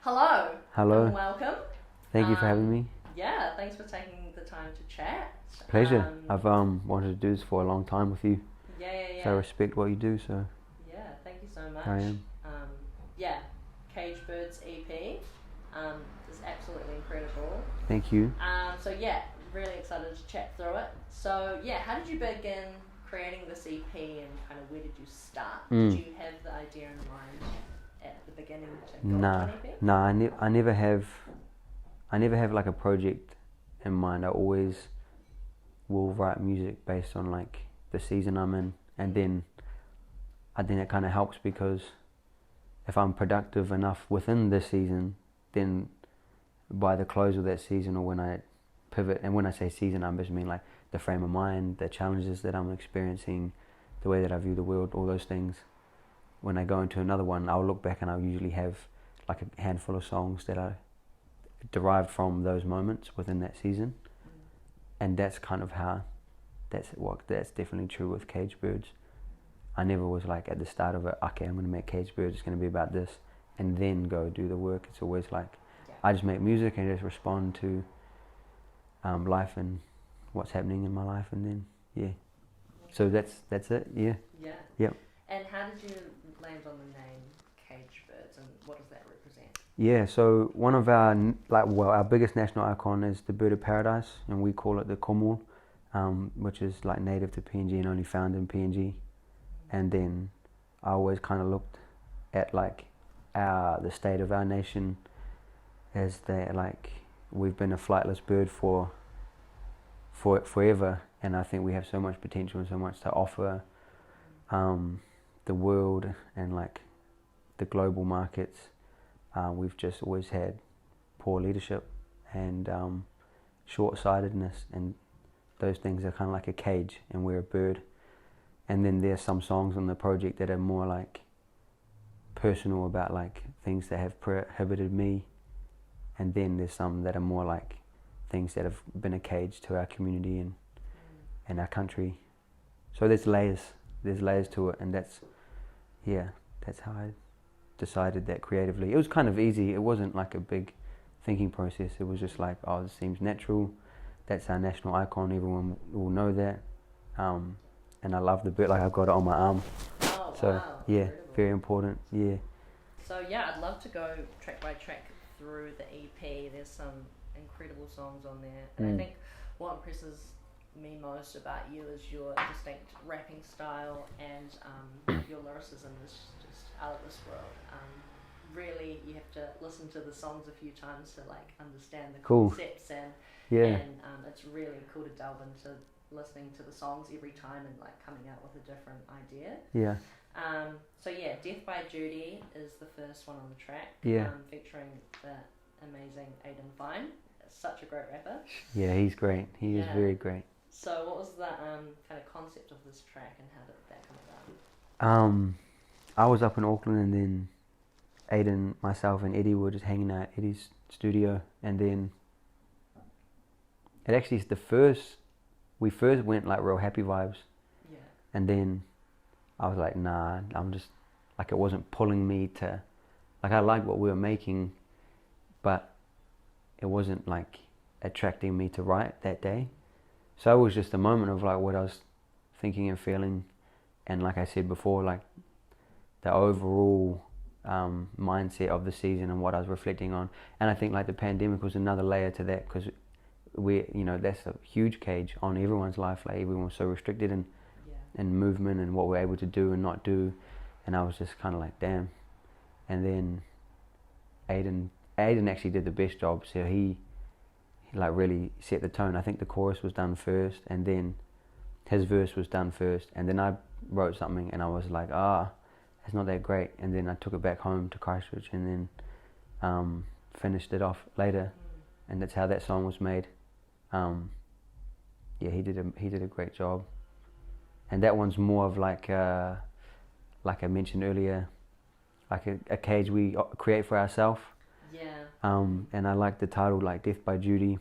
Hello. Hello. And welcome. Thank you for having me. Yeah, thanks for taking the time to chat. Pleasure. I've wanted to do this for a long time with you. Yeah. So I respect what you do, so Yeah, thank you so much. I am. Cage Birds EP is absolutely incredible. Thank you. Really excited to chat through it. So how did you begin creating this EP and kind of where did you start? Did you have the idea in mind at the beginning to go on an EP? I never have like a project in mind. I always will write music based on like the season I'm in, and then I think it kind of helps because if I'm productive enough within this season, then by the close of that season, or when I pivot, and when I say season, I just mean like the frame of mind, the challenges that I'm experiencing, the way that I view the world, all those things. When I go into another one, I'll look back and I'll usually have like a handful of songs that are derived from those moments within that season. And that's kind of how, that's definitely true with Cage Birds. I never was like at the start of it, okay, I'm going to make Cage Birds, it's going to be about this, and then go do the work. It's always like, I just make music and just respond to life and what's happening in my life, and then, So that's it, Yeah. Yep. And how did you land on the name Cage Birds, and what does that represent? Yeah, so one of our biggest national icon is the bird of paradise, and we call it the komo, which is like native to PNG and only found in PNG. And then I always kind of looked at like the state of our nation as that like we've been a flightless bird for forever, and I think we have so much potential and so much to offer the world and like the global markets. We've just always had poor leadership and short-sightedness, and those things are kind of like a cage and we're a bird. And then there's some songs on the project that are more like personal about like things that have prohibited me, and then there's some that are more like things that have been a cage to our community and our country. So there's layers to it, and that's how I decided that creatively. It was kind of easy. It wasn't like a big thinking process. It was just like, oh, this seems natural. That's our national icon. Everyone will know that. And I love the bird. Like I've got it on my arm. Oh, so wow. Incredible. Very important. Yeah. So I'd love to go track by track through the EP. There's some incredible songs on there, and I think what impresses me most about you is your distinct rapping style, and your lyricism is just out of this world. Really, you have to listen to the songs a few times to like understand the concepts, and it's really cool to delve into listening to the songs every time and like coming out with a different idea. Death by Duty is the first one on the track, featuring the amazing Aiden Fine. Such a great rapper. Yeah, he's great. He is very great. So what was the kind of concept of this track, and how did that come about? I was up in Auckland, and then Aiden, myself and Eddie were just hanging out at Eddie's studio, and then it actually is we first went like real happy vibes, and then I was like, nah, I'm just like, it wasn't pulling me to, like, I liked what we were making, but it wasn't like attracting me to write that day. So it was just a moment of like what I was thinking and feeling, and like I said before, like the overall mindset of the season and what I was reflecting on. And I think like the pandemic was another layer to that, because that's a huge cage on everyone's life. Like everyone was so restricted in movement and what we're able to do and not do, and I was just kind of like, damn. And then Aiden actually did the best job, so he like really set the tone. I think the chorus was done first, and then his verse was done first, and then I wrote something and I was like, it's not that great, and then I took it back home to Christchurch and then finished it off later, and that's how that song was made. He did a great job, and that one's more of like I mentioned earlier, like a cage we create for ourselves. And I like the title, like Death by Duty.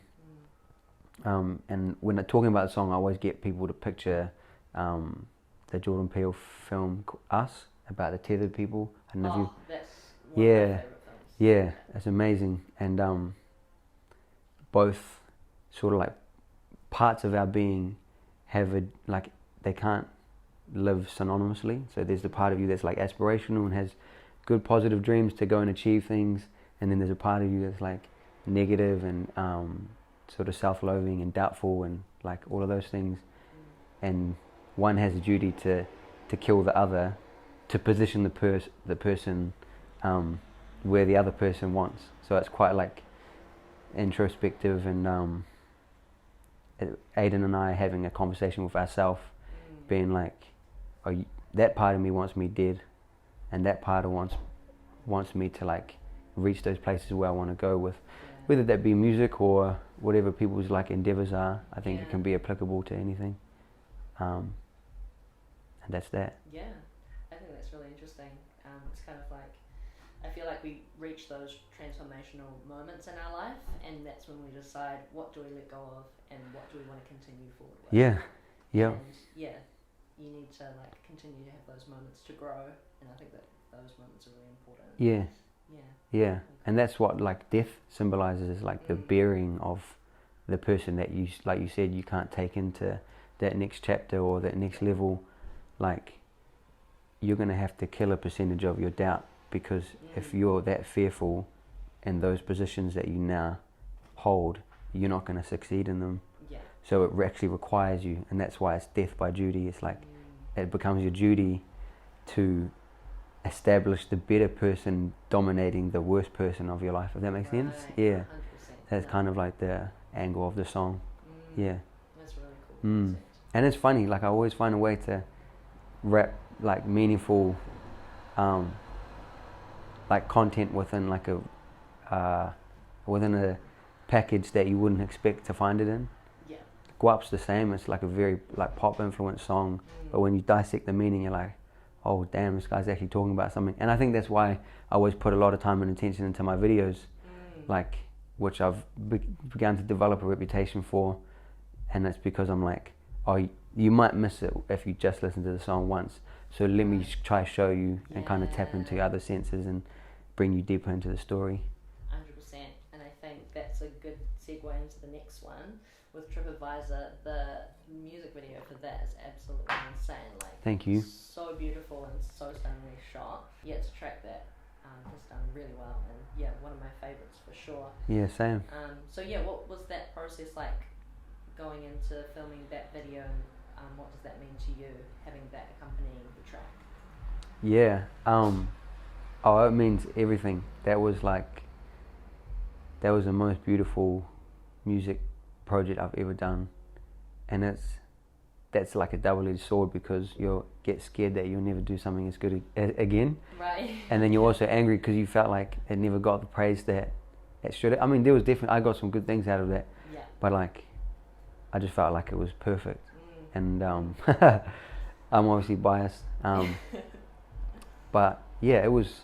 And when I'm talking about the song, I always get people to picture the Jordan Peele film Us, about the tethered people. I don't know if you... That's one of my favourite films. Yeah, it's amazing. And both sort of like parts of our being have like they can't live synonymously. So there's the part of you that's like aspirational and has good positive dreams to go and achieve things, and then there's a part of you that's like negative and sort of self-loathing and doubtful and like all of those things. And one has a duty to kill the other, to position the person where the other person wants. So it's quite like introspective, and Aiden and I having a conversation with ourselves, being like, oh, that part of me wants me dead, and that part of wants me to like reach those places where I want to go with, whether that be music or whatever people's like endeavors are. I think it can be applicable to anything, and that's that. Yeah, I think that's really interesting. It's kind of like, I feel like we reach those transformational moments in our life, and that's when we decide what do we let go of and what do we want to continue forward with. Yeah, yeah. And yeah, you need to like continue to have those moments to grow, and I think that those moments are really important. Yeah. Yeah. Yeah, and that's what like death symbolizes, is like the burying of the person that you, like you said, you can't take into that next chapter or that next level. Like, you're going to have to kill a percentage of your doubt, because if you're that fearful in those positions that you now hold, you're not going to succeed in them. Yeah. So it actually requires you, and that's why it's death by duty. It's like it becomes your duty to establish the better person dominating the worst person of your life, if that makes sense. Yeah, 100%. That's kind of like the angle of the song. Yeah, that's really cool. And it's funny, like I always find a way to wrap like meaningful like content within like within a package that you wouldn't expect to find it in. Yeah. Guap's the same. It's like a very like pop influenced song, but when you dissect the meaning, you're like, oh damn, this guy's actually talking about something. And I think that's why I always put a lot of time and attention into my videos, like, which I've begun to develop a reputation for. And that's because I'm like, oh, you might miss it if you just listen to the song once, so let me try to show you and kind of tap into your other senses and bring you deeper into the story. 100%. And I think that's a good segue into the next one with TripAdvisor. The music video for that is absolutely insane. Like, thank you. So beautiful and so stunningly shot. Yeah, it's a track that has done really well, and yeah, one of my favorites for sure. Yeah, same. So yeah, what was that process like going into filming that video, and what does that mean to you, having that accompanying the track? Yeah, oh, it means everything. That was the most beautiful music project I've ever done, and that's like a double-edged sword, because you'll get scared that you'll never do something as good again. Right. And then you're also angry because you felt like it never got the praise that it should. I mean, there was definitely, I got some good things out of that. Yeah. But like, I just felt like it was perfect. And I'm obviously biased. But yeah, it was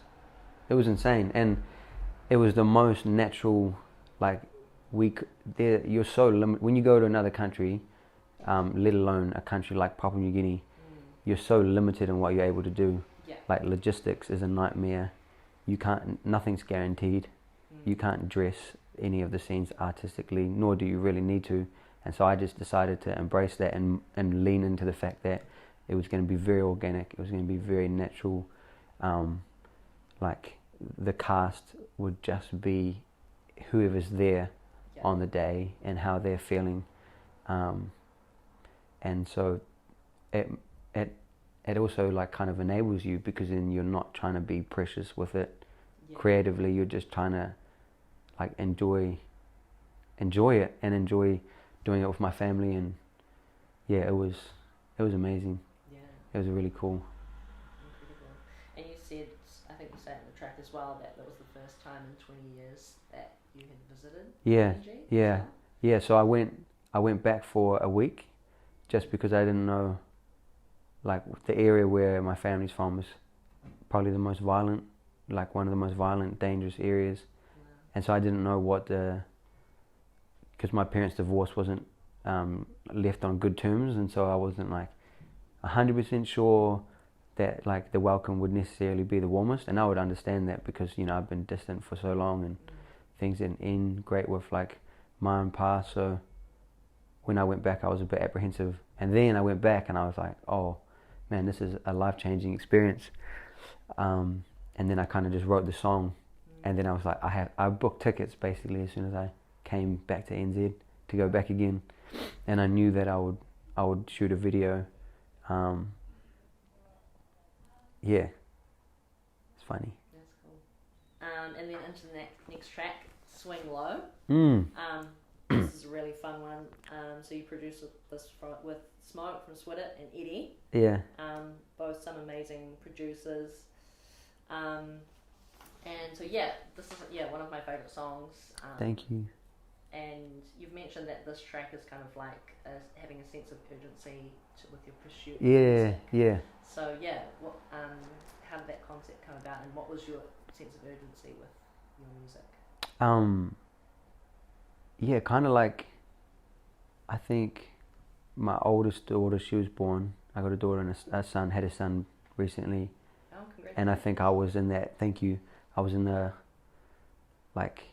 insane, and it was the most natural. Like, you're so limited when you go to another country. Let alone a country like Papua New Guinea, you're so limited in what you're able to do. Yeah. Like, logistics is a nightmare. Nothing's guaranteed. You can't dress any of the scenes artistically, nor do you really need to. And so I just decided to embrace that and lean into the fact that it was going to be very organic. It was going to be very natural. Like, the cast would just be whoever's there on the day and how they're feeling. And so it also like kind of enables you, because then you're not trying to be precious with it. Creatively, you're just trying to like enjoy it and enjoy doing it with my family. And yeah, it was amazing. Yeah, it was really cool. Incredible. And you said, I think you said in the track as well, that was the first time in 20 years that you had visited Fiji. Yeah. So I went back for a week, just because I didn't know, like, the area where my family's from is probably the most violent, like one of the most violent, dangerous areas. Wow. And so I didn't know because my parents' divorce wasn't left on good terms, and so I wasn't like 100% sure that like the welcome would necessarily be the warmest, and I would understand that because I've been distant for so long and things didn't end great with like ma and pa. So when I went back, I was a bit apprehensive, and then I went back and I was like, oh man, this is a life-changing experience. And then I kind of just wrote the song, and then I was like, I booked tickets basically as soon as I came back to NZ to go back again, and I knew that I would shoot a video. Yeah, it's funny. That's cool. And then into the next track, Swing Low. This is a really fun one. So you produced this with Smoke from Swidit and Eddie. Yeah. Both some amazing producers. And so this is one of my favourite songs. Thank you. And you've mentioned that this track is kind of like having a sense of urgency with your pursuit. Yeah, yeah. So how did that concept come about, and what was your sense of urgency with your music? Yeah, kind of like, I think my oldest daughter, she was born. I got a daughter and a son, had a son recently. Oh, congratulations. And I think I was in that, thank you, I was in the, like,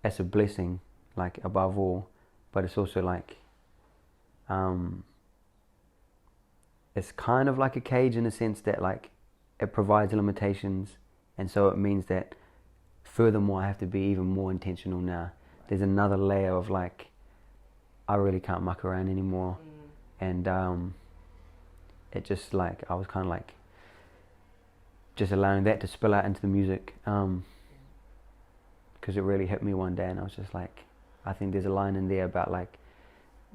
as a blessing, like, above all. But it's also like, it's kind of like a cage in the sense that, like, it provides limitations. And so it means that, furthermore, I have to be even more intentional now. There's another layer of like, I really can't muck around anymore. And it just like, I was kind of like, just allowing that to spill out into the music. Because it really hit me one day, and I was just like, I think there's a line in there about like,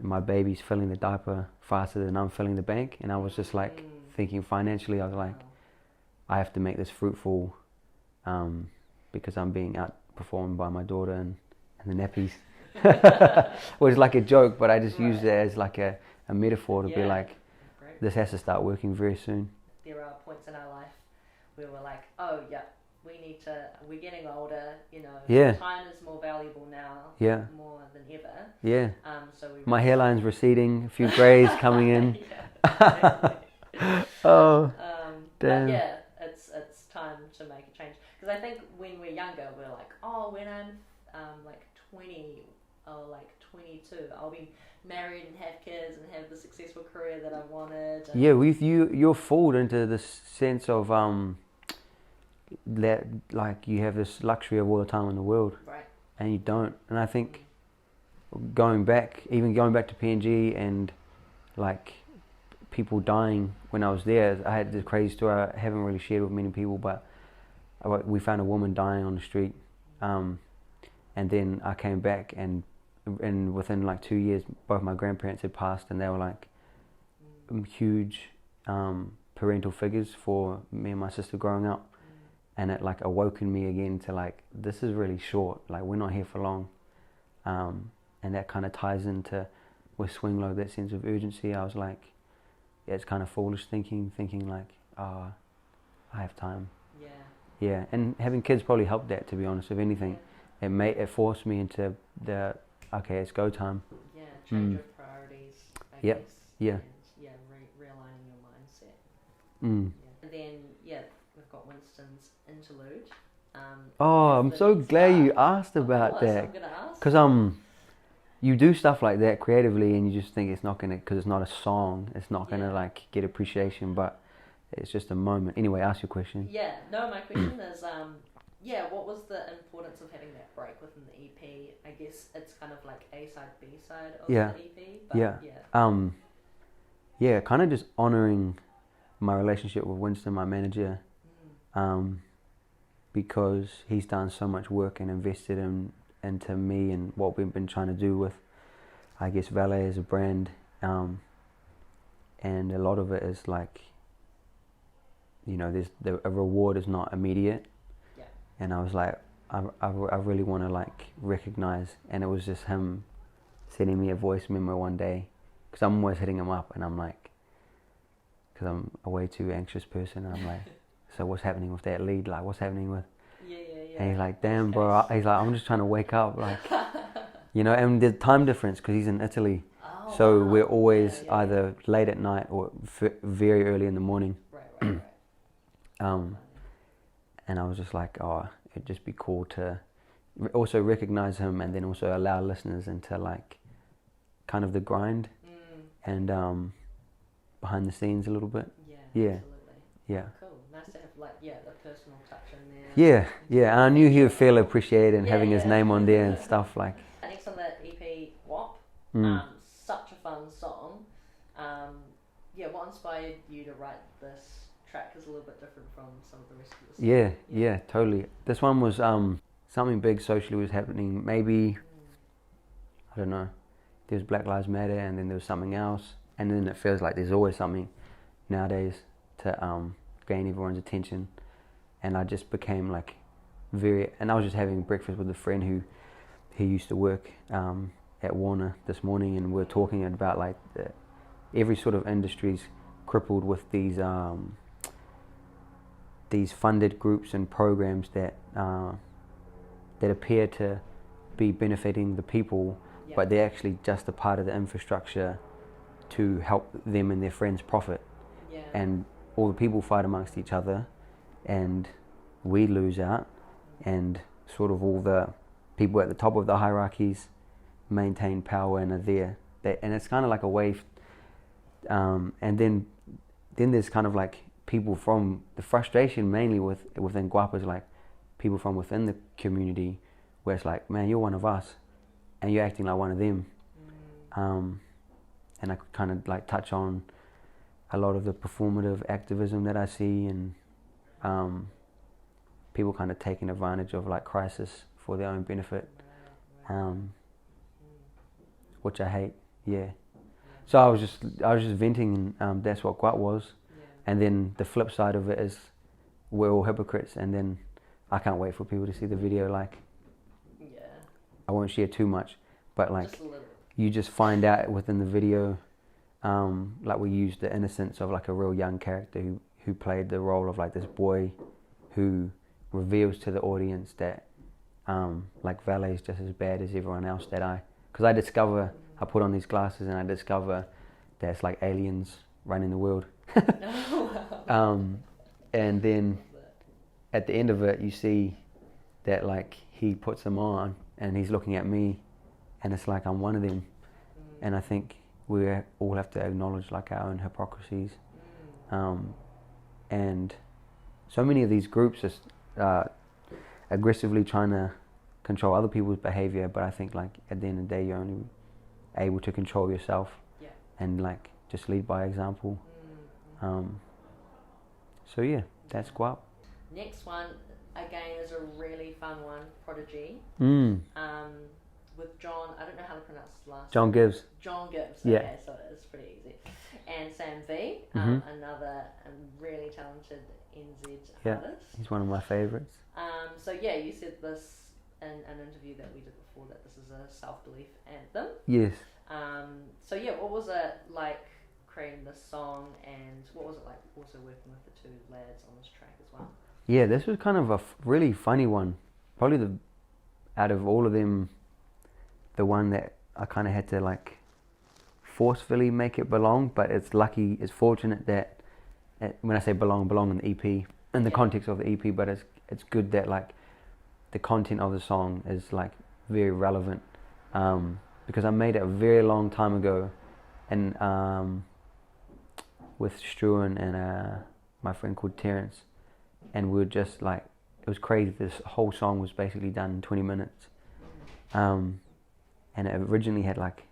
my baby's filling the diaper faster than I'm filling the bank. And I was just like, thinking financially, I was like, I have to make this fruitful, because I'm being outperformed by my daughter and the nappies. Which is like a joke, but I just used it as like a metaphor to be like, this has to start working very soon. There are points in our life where we're like, we're getting older, time is more valuable now, more than ever. Yeah. So my hairline's receding, a few greys coming in. Oh, damn. But it's time to make a change. Because I think when we're younger, we're like, when I'm like 20 or like 22, I'll be married and have kids and have the successful career that I wanted. Yeah, you're fooled into this sense of that like you have this luxury of all the time in the world, right? And you don't. And I think going back to PNG and like people dying when I was there, I had this crazy story I haven't really shared with many people, but we found a woman dying on the street. And then I came back, and within like 2 years, both my grandparents had passed, and they were like huge parental figures for me and my sister growing up. And it like awoken me again to like, this is really short, like we're not here for long. And that kind of ties into with Swing Low, that sense of urgency. I was like, it's kind of foolish thinking like, I have time. Yeah, and having kids probably helped that, to be honest. If anything, it forced me into the it's go time. Yeah, change of priorities. I guess. Yeah. And, realigning your mindset. And then we've got Winston's interlude. I'm so glad you asked about that. I'm gonna ask. Because you do stuff like that creatively, and you just think it's not gonna, because it's not a song, it's not gonna like get appreciation, but it's just a moment. Anyway, ask your question. My question is, what was the importance of having that break within the EP? I guess it's kind of like A side, B side of the EP. But kind of just honouring my relationship with Winston, my manager, because he's done so much work and invested into me and what we've been trying to do with, I guess, Vallé as a brand, and a lot of it is like, a reward is not immediate. And I was like, I really want to like recognize, and it was just him sending me a voice memo one day, because I'm always hitting him up, and I'm like, because I'm a way too anxious person, and I'm like, so what's happening with that lead? Like, what's happening with? And he's like, damn, bro. He's like, I'm just trying to wake up, like, and the time difference, because he's in Italy. So we're always either late at night or very early in the morning. Right. And I was just like, oh, it'd just be cool to also recognize him, and then also allow listeners into like kind of the grind and behind the scenes a little bit. Yeah. Absolutely. Yeah. Cool. Nice to have like the personal touch in there. Yeah. And I knew he would feel appreciated and having his name on there and stuff like. Next on the EP, WAP. Such a fun song. What inspired you to write this track is a little bit different from some of the rest of the songs. Yeah, totally. This one was something big socially was happening. Maybe I don't know. There was Black Lives Matter, and then there was something else, and then it feels like there's always something nowadays to gain everyone's attention. And I just became like and I was just having breakfast with a friend who used to work at Warner this morning, and we were talking about like every sort of industry's crippled with these funded groups and programs that appear to be benefiting the people, but they're actually just a part of the infrastructure to help them and their friends profit. And all the people fight amongst each other, and we lose out, and sort of all the people at the top of the hierarchies maintain power and are there. And it's kind of like a wave. And then there's kind of like people from the frustration mainly within Guapa is like people from within the community, where it's like, man, you're one of us and you're acting like one of them. And I could kind of like touch on a lot of the performative activism that I see, and people kind of taking advantage of like crisis for their own benefit, which I hate. So I was just venting, and that's what Guap was. And then the flip side of it is we're all hypocrites, and then I can't wait for people to see the video. Like, I won't share too much, but like you just find out within the video, like we used the innocence of like a real young character who played the role of like this boy who reveals to the audience that like Vallé is just as bad as everyone else because I put on these glasses and I discover that it's like aliens running the world. And then at the end of it, you see that like he puts them on and he's looking at me, and it's like I'm one of them. And I think we all have to acknowledge like our own hypocrisies. And so many of these groups are aggressively trying to control other people's behavior, but I think like at the end of the day, you're only able to control yourself and like just lead by example. So yeah, that's Guap. Next one again is a really fun one, Prodigy. With John, I don't know how to pronounce his last John name. Gibbs. John Gibbs. Okay, so it's pretty easy. And Sam V, another really talented NZ artist. He's one of my favourites. So yeah, you said this in an interview that we did before, that this is a self-belief anthem. Yes. So yeah, what was it like creating this song, and what was it like also working with the two lads on this track as well? Yeah, this was kind of a really funny one. Probably out of all of them, the one that I kind of had to like forcefully make it belong, but it's fortunate that when I say belong in the EP, in the context of the EP, but it's good that like the content of the song is like very relevant, because I made it a very long time ago, and with Struan and my friend called Terrence, and we were just like, it was crazy. This whole song was basically done in 20 minutes, and it originally had like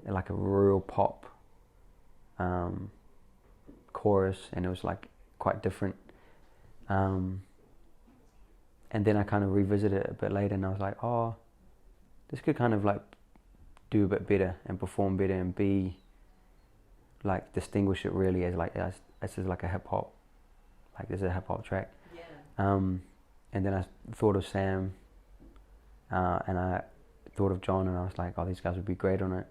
a real pop chorus, and it was like quite different, and then I kind of revisited it a bit later, and I was like, oh, this could kind of like do a bit better and perform better and be like distinguish it really as like this is like a hip hop, like this is a hip hop track. And then I thought of Sam, and I thought of John, and I was like, oh, these guys would be great on it.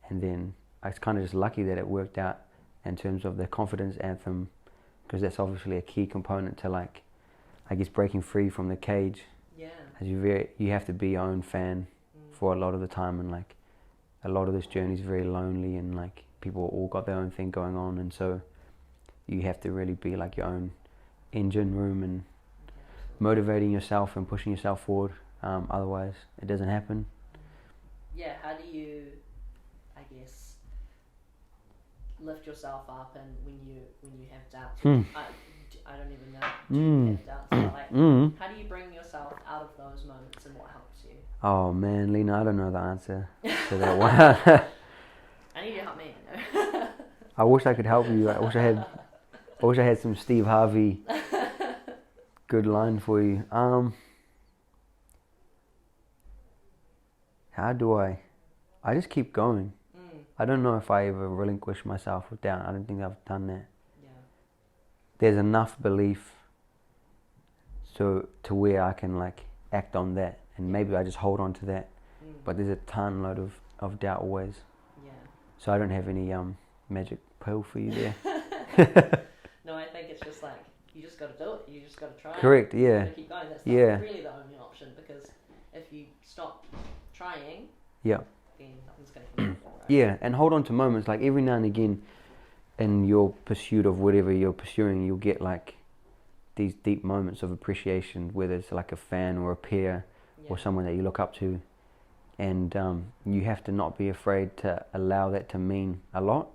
And then I was kind of just lucky that it worked out in terms of the confidence anthem, because that's obviously a key component to like, I guess, breaking free from the cage. As you have to be your own fan for a lot of the time, and like a lot of this journey is very lonely, and like people all got their own thing going on, and so you have to really be like your own engine room and motivating yourself and pushing yourself forward. Otherwise, it doesn't happen. Yeah, how do you, I guess, lift yourself up and when you have doubts? I don't even know. Do you have doubts? But like, how do you bring yourself out of those moments and what helps you? Oh man, Lena, I don't know the answer to that one. I need you to help me. I wish I could help you. I wish I had some Steve Harvey good line for you. How do I just keep going. I don't know if I ever relinquish myself with doubt. I don't think I've done that. Yeah. There's enough belief to where I can like act on that, and maybe I just hold on to that. But there's a ton load of doubt always. Yeah. So I don't have any magic pill for you there. No, I think it's just like you just got to do it. You just got to try. Correct. Yeah. Yeah. You got to keep going. That's not really the only option, because if you stop trying, then nothing's going to happen. Right? Yeah, and hold on to moments. Like every now and again, in your pursuit of whatever you're pursuing, you'll get like these deep moments of appreciation, whether it's like a fan or a peer or someone that you look up to, and you have to not be afraid to allow that to mean a lot,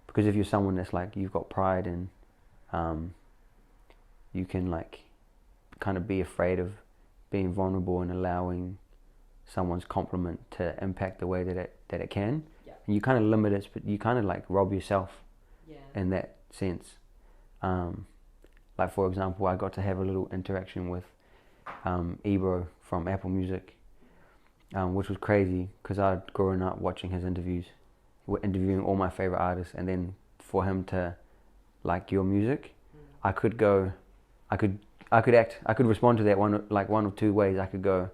because if you're someone that's like you've got pride and you can like kind of be afraid of being vulnerable and allowing someone's compliment to impact the way that it can, and you kind of limit it, but you kind of like rob yourself in that sense. Like for example, I got to have a little interaction with Ebro from Apple Music, which was crazy because I'd grown up watching his interviews, interviewing all my favorite artists, and then for him to like your music, I could respond to that one or two ways. I could go,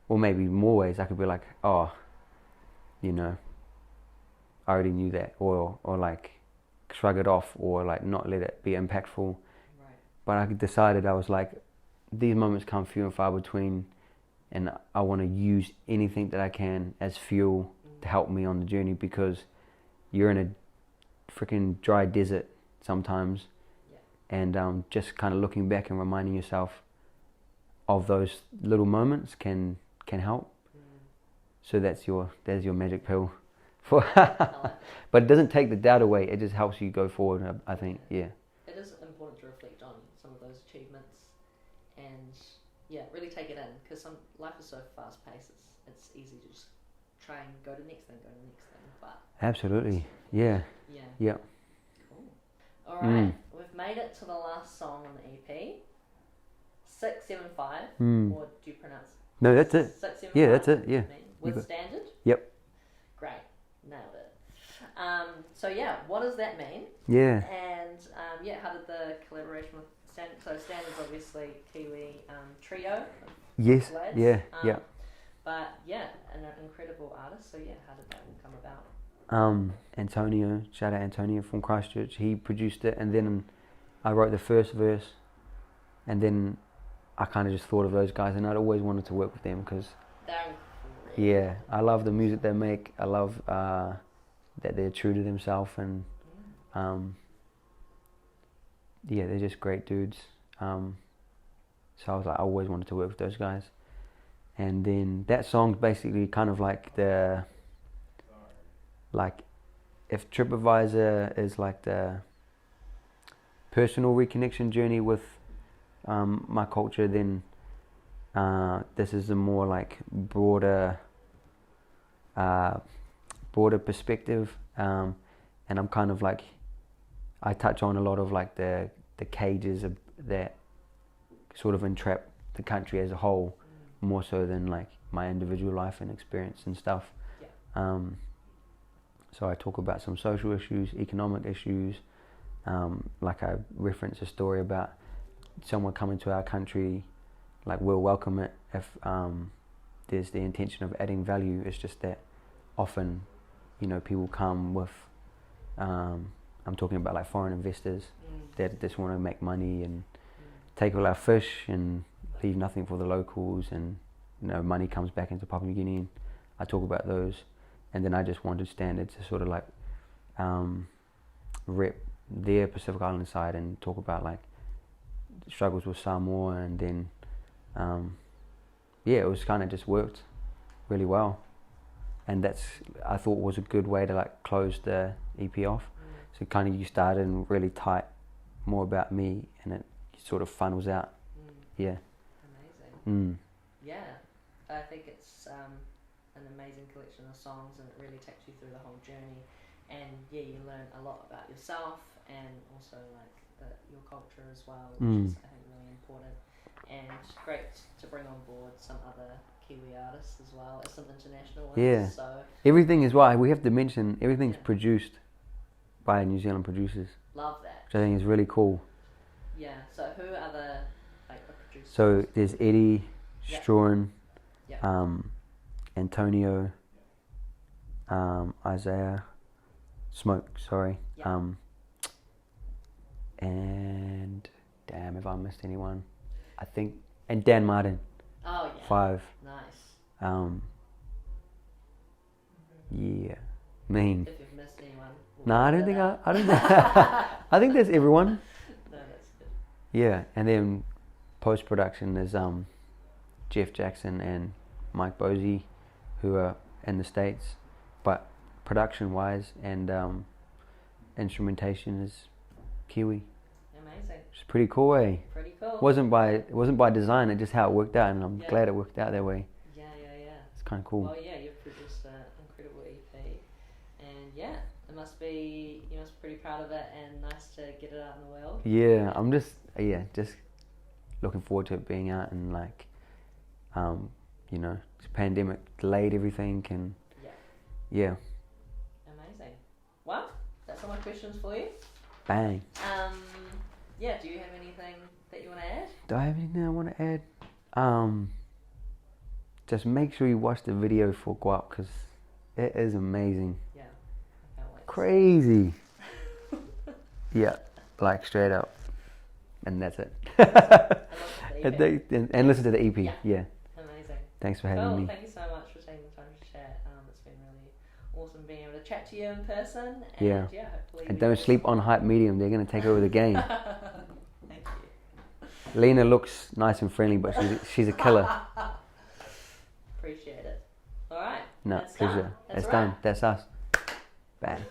or maybe more ways. I could be like, oh, you know, I already knew that, or like shrug it off, or like not let it be impactful. Right. But I decided, I was like, these moments come few and far between, and I want to use anything that I can as fuel to help me on the journey, because you're in a freaking dry desert sometimes, and just kind of looking back and reminding yourself of those little moments can help. So there's your magic pill. But it doesn't take the doubt away, it just helps you go forward, I think. It is important to reflect on some of those achievements and really take it in, because life is so fast paced, it's easy to just try and go to the next thing, but absolutely. Cool. Alright, we've made it to the last song on the EP, 675, or do you pronounce? No, that's it. 675? Yeah, that's it, yeah. With standard? Yep. Great, nailed it. So what does that mean? Yeah. And how did the collaboration with Standard? So Standard's obviously Kiwi trio. Yes. Lads. Yeah. But an incredible artist. So how did that come about? Antonio, shout out Antonio from Christchurch. He produced it, and then I wrote the first verse, and then I kind of just thought of those guys, and I'd always wanted to work with them because I love the music they make. I love that they're true to themselves, and they're just great dudes. So I was like, I always wanted to work with those guys. And then that song's basically kind of like if TripAdvisor is like the personal reconnection journey with my culture, then this is a more like broader perspective, and I'm kind of like, I touch on a lot of like the cages that sort of entrap the country as a whole, more so than like my individual life and experience and stuff. So I talk about some social issues, economic issues, like I reference a story about someone coming to our country, like we'll welcome it if there's the intention of adding value. It's just that often, people come with, I'm talking about like foreign investors that just want to make money and take all our fish and leave nothing for the locals, and money comes back into Papua New Guinea. And I talk about those, and then I just wanted Standard to sort of like rep their Pacific Island side and talk about like struggles with Samoa, and then it was kind of just worked really well, and that's, I thought, was a good way to like close the EP off. So kind of you started and really tight, more about me, and it sort of funnels out. Yeah. Amazing. Yeah, I think it's an amazing collection of songs, and it really takes you through the whole journey. And yeah, you learn a lot about yourself, and also like your culture as well, which is, I think, really important. And great to bring on board some other Kiwi artists as well as some international ones. Yeah. So everything is why we have to mention everything's produced by New Zealand producers. Love that. Which I think is really cool. Yeah. So who are the producers? So there's Eddie, Struan, Yep. Antonio, Isaiah, Smoke, sorry. Yep. And damn, if I missed anyone, I think, and Dan Martin. Oh yeah. 5. Nice. Yeah, mean. If you've missed anyone. No, I don't think I don't. I think that's everyone. No, that's good. Yeah, and then post production there's Jeff Jackson and Mike Bosey, who are in the States, but production wise and instrumentation is Kiwi. Amazing. It's pretty cool, eh? Pretty cool. It wasn't by design. It's just how it worked out, and I'm glad it worked out that way. Yeah. It's kind of cool. Well, yeah, you've produced an incredible EP, and yeah, you must be pretty proud of it, and nice to get it out in the world. Yeah, I'm just looking forward to it being out, and like, this pandemic delayed everything, and yeah. Amazing. Well, that's all my questions for you. Bang. Yeah, do you have anything that you want to add? Do I have anything I want to add? Just make sure you watch the video for Guap, because it is amazing. Yeah, I can't wait. Crazy. Yeah, like straight up. And that's it. I love the EP. And listen to the EP. Yeah. Amazing. Thanks for having me. Thank you so much for taking the time to chat. It's been really awesome being able to chat to you in person. And hopefully. And don't sleep on Hype Medium. They're going to take over the game. Thank you. Lena looks nice and friendly, but she's a killer. Appreciate it. All right. No, That's pleasure. done. That's done. That's us. Bang.